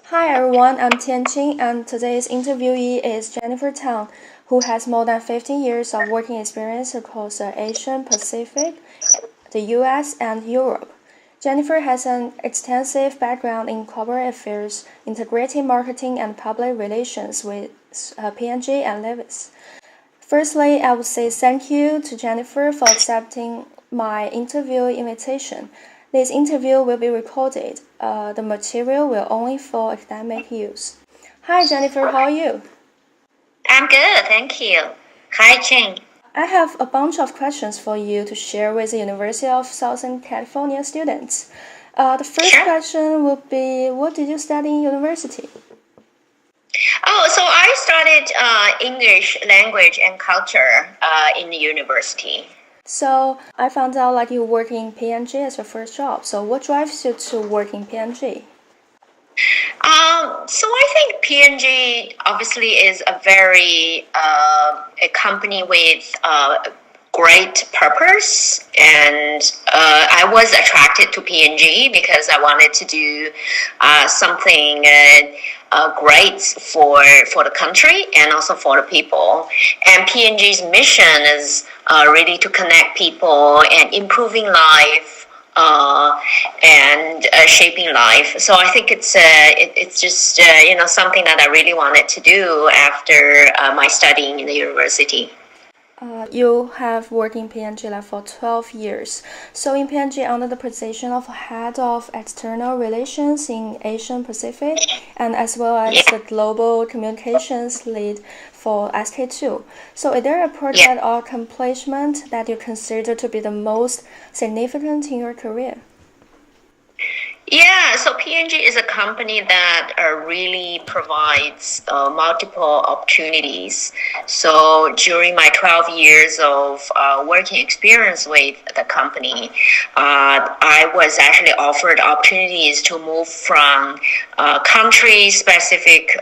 Hi everyone, I'm Tianqing, and today's interviewee is Jennifer Tang, who has more than 15 years of working experience across the Asian Pacific, the US, and Europe. Jennifer has an extensive background in corporate affairs, integrating marketing and public relations with P&G and Levi's. Firstly, I would say thank you to Jennifer for accepting my interview invitation. This interview will be recorded. The material will only for academic use. Hi, Jennifer, how are you? I'm good, thank you. Hi, Jane. I have a bunch of questions for you to share with the University of Southern California students. The first question would be, what did you study in university? So I studied English language and culture in the university. So I found out like you work in P&G as your first job. So what drives you to work in P&G? So I think P&G obviously is a company with great purpose, and I was attracted to P&G because I wanted to do something great for the country and also for the people. And P&G's mission is really to connect people and improving life and shaping life. So I think it's just something that I really wanted to do after my studying in the university. You have worked in P&G like for 12 years. So in P&G, under the position of head of external relations in Asian Pacific, and as well as the global communications lead for SK2. So is there a project or accomplishment that you consider to be the most significant in your career? Yeah, so P&G is a company that really provides multiple opportunities. So during my 12 years of working experience with the company, I was actually offered opportunities to move from country-specific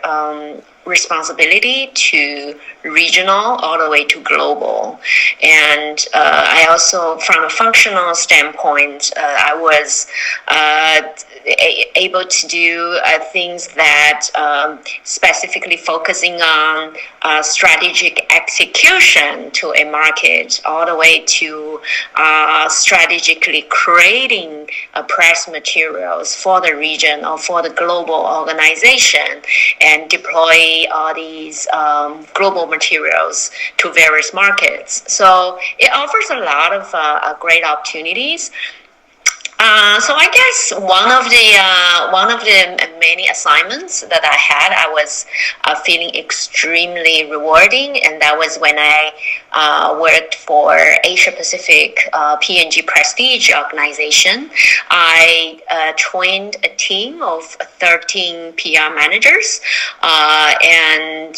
responsibility to regional all the way to global. And I also, from a functional standpoint, I was able to do things that specifically focusing on strategic execution to a market, all the way to strategically creating press materials for the region or for the global organization and deploy all these global materials to various markets. So it offers a lot of great opportunities. So I guess one of the many assignments that I had, I was feeling extremely rewarding, and that was when I worked for Asia Pacific P&G Prestige organization. I trained a team of 13 PR managers and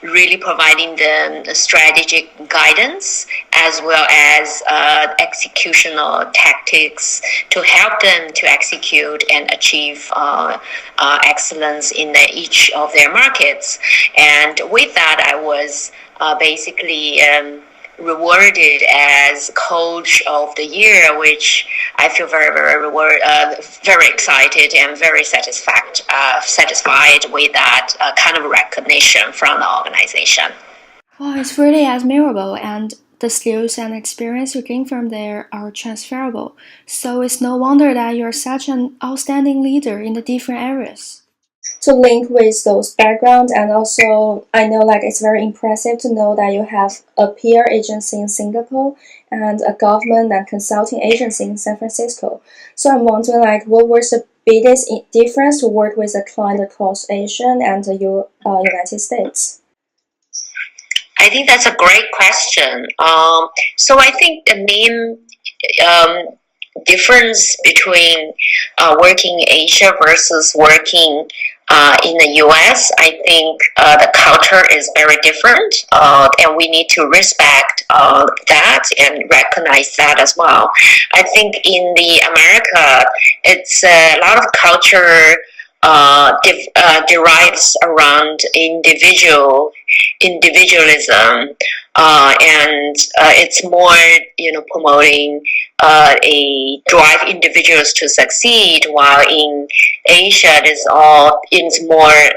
really providing them strategic guidance as well as executional tactics to help them to execute and achieve excellence in each of their markets. And with that, I was basically rewarded as Coach of the Year, which I feel very excited and very satisfied with that kind of recognition from the organization. Oh, it's really admirable, and the skills and experience you gain from there are transferable. So it's no wonder that you're such an outstanding leader in the different areas. To link with those backgrounds, and also I know like it's very impressive to know that you have a PR agency in Singapore and a government and consulting agency in San Francisco. So I'm wondering like what was the biggest difference to work with a client across Asia and the United States? I think that's a great question. So I think the main difference between working in Asia versus working in the US, I think the culture is very different, and we need to respect that and recognize that as well. I think in the America, it's a lot of culture derives around individualism, and it's more, promoting a drive individuals to succeed, while in Asia it's more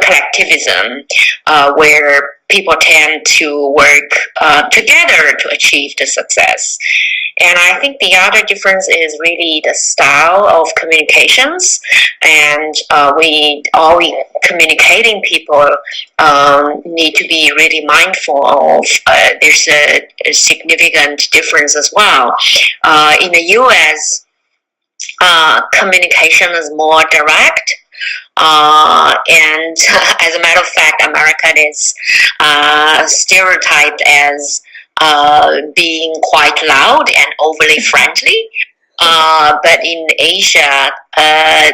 collectivism, where people tend to work together to achieve the success. And I think the other difference is really the style of communications, and we communicating people need to be really mindful of. There's a significant difference as well. In the U.S., communication is more direct. And as a matter of fact, America is stereotyped as being quite loud and overly friendly. But in Asia,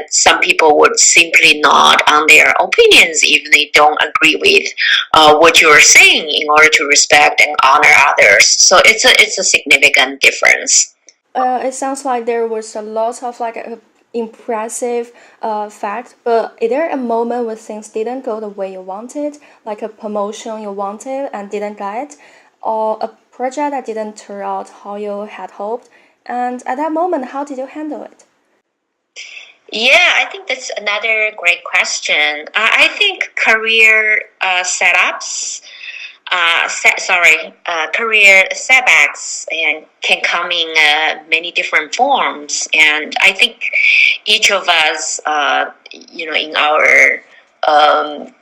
some people would simply nod on their opinions even they don't agree with what you're saying, in order to respect and honor others. So it's a significant difference. It sounds like there was a lot of like a impressive fact, but is there a moment when things didn't go the way you wanted, like a promotion you wanted and didn't get, or a project that didn't turn out how you had hoped? And at that moment, how did you handle it? Yeah, I think that's another great question. I think career setups, career setbacks, and can come in many different forms. And I think each of us, in our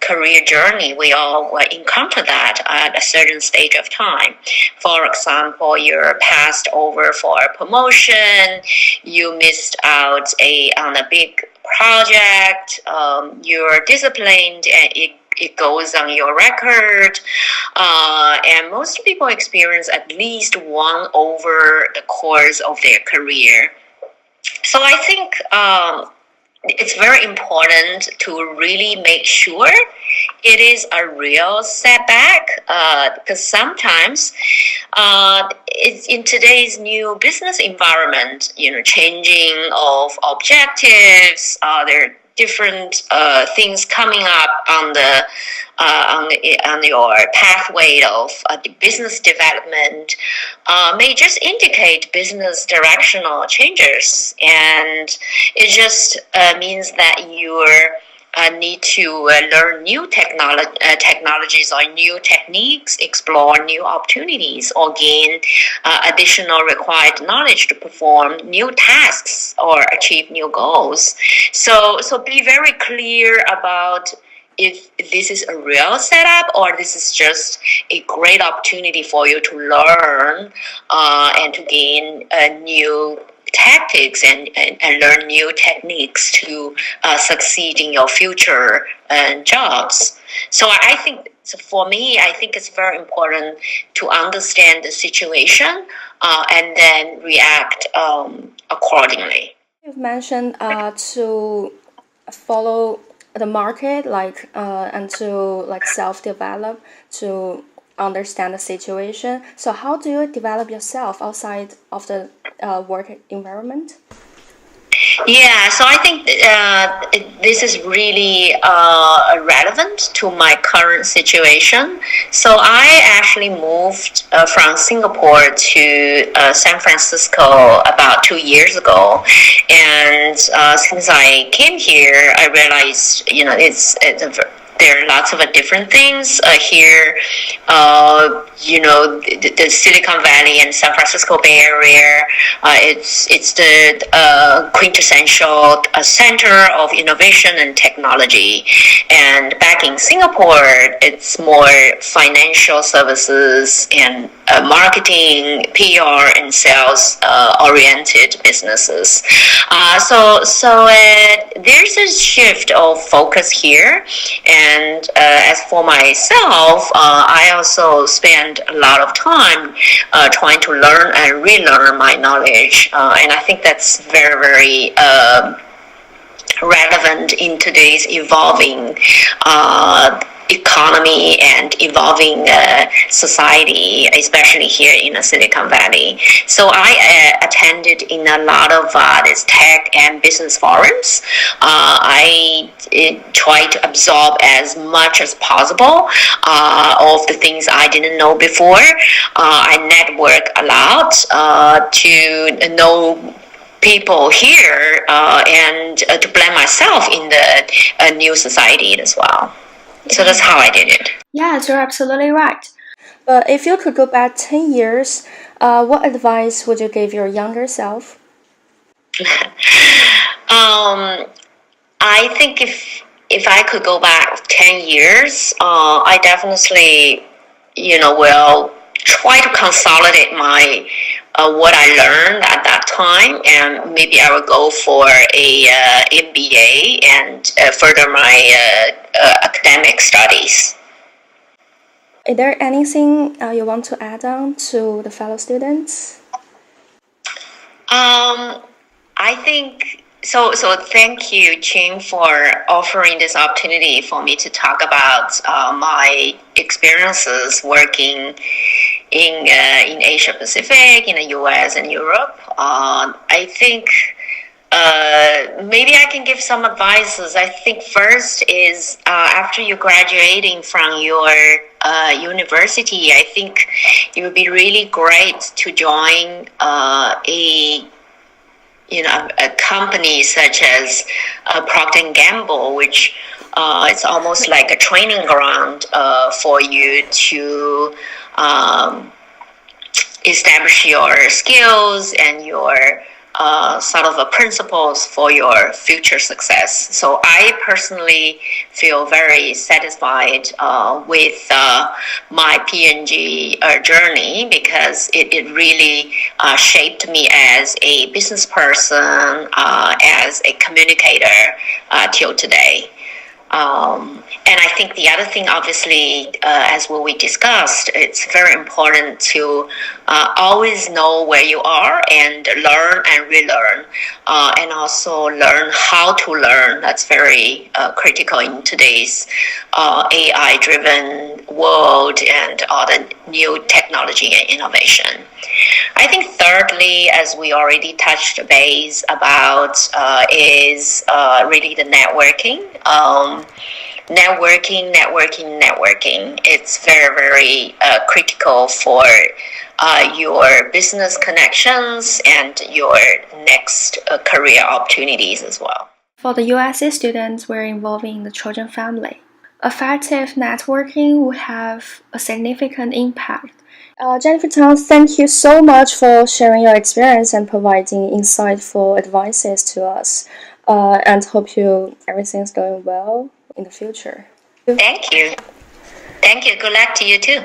career journey, we all encounter that at a certain stage of time. For example, you're passed over for a promotion, you missed out on a big project, you're disciplined, and it goes on your record, and most people experience at least one over the course of their career. So I think it's very important to really make sure it is a real setback, because sometimes it's in today's new business environment, changing of objectives, there are different things coming up on your pathway of the business development, may just indicate business directional changes, and it just means that you're need to learn new technologies or new techniques, explore new opportunities, or gain additional required knowledge to perform new tasks or achieve new goals. So be very clear about if this is a real setup or this is just a great opportunity for you to learn and to gain new tactics and learn new techniques to succeed in your future jobs. So I think, for me, I think it's very important to understand the situation and then react accordingly. You've mentioned to follow the market, and to self-develop to understand the situation. So how do you develop yourself outside of the work environment? Yeah, so I think this is really relevant to my current situation. So I actually moved from Singapore to San Francisco about 2 years ago, and since I came here, I realized there are lots of different things here. The Silicon Valley and San Francisco Bay Area, it's the quintessential center of innovation and technology. And back in Singapore, it's more financial services and marketing, PR, and sales oriented businesses. So there's a shift of focus here. And as for myself, I also spend a lot of time trying to learn and relearn my knowledge. And I think that's very, very relevant in today's evolving economy and evolving society, especially here in the Silicon Valley. So I attended in a lot of these tech and business forums. I try to absorb as much as possible of the things I didn't know before. I network a lot to know people here and to blend myself in the new society as well. So that's how I did it. Yes, you're absolutely right. But if you could go back 10 years, what advice would you give your younger self? I think if I could go back 10 years, I definitely, will try to consolidate my what I learned at that time, and maybe I would go for a MBA and further my academic studies. Is there anything you want to add on to the fellow students? I think so. Thank you, Qing, for offering this opportunity for me to talk about my experiences working in Asia Pacific, in the US and Europe. I think maybe I can give some advices. I think first is after you graduating from your university, I think it would be really great to join a company such as Procter & Gamble, which it's almost like a training ground for you to establish your skills and your sort of principles for your future success. So I personally feel very satisfied with my P&G journey because it really shaped me as a business person, as a communicator till today. And I think the other thing, obviously, as what we discussed, it's very important to always know where you are and learn and relearn, and also learn how to learn. That's very critical in today's AI-driven world and all the new technology and innovation. I think thirdly, as we already touched base about, is really the networking. Networking. It's very, very critical for your business connections and your next career opportunities as well. For the USC students we're involving in the Trojan family, effective networking will have a significant impact. Jennifer Tang, thank you so much for sharing your experience and providing insightful advices to us. And hope everything's going well in the future. Thank you. Good luck to you too.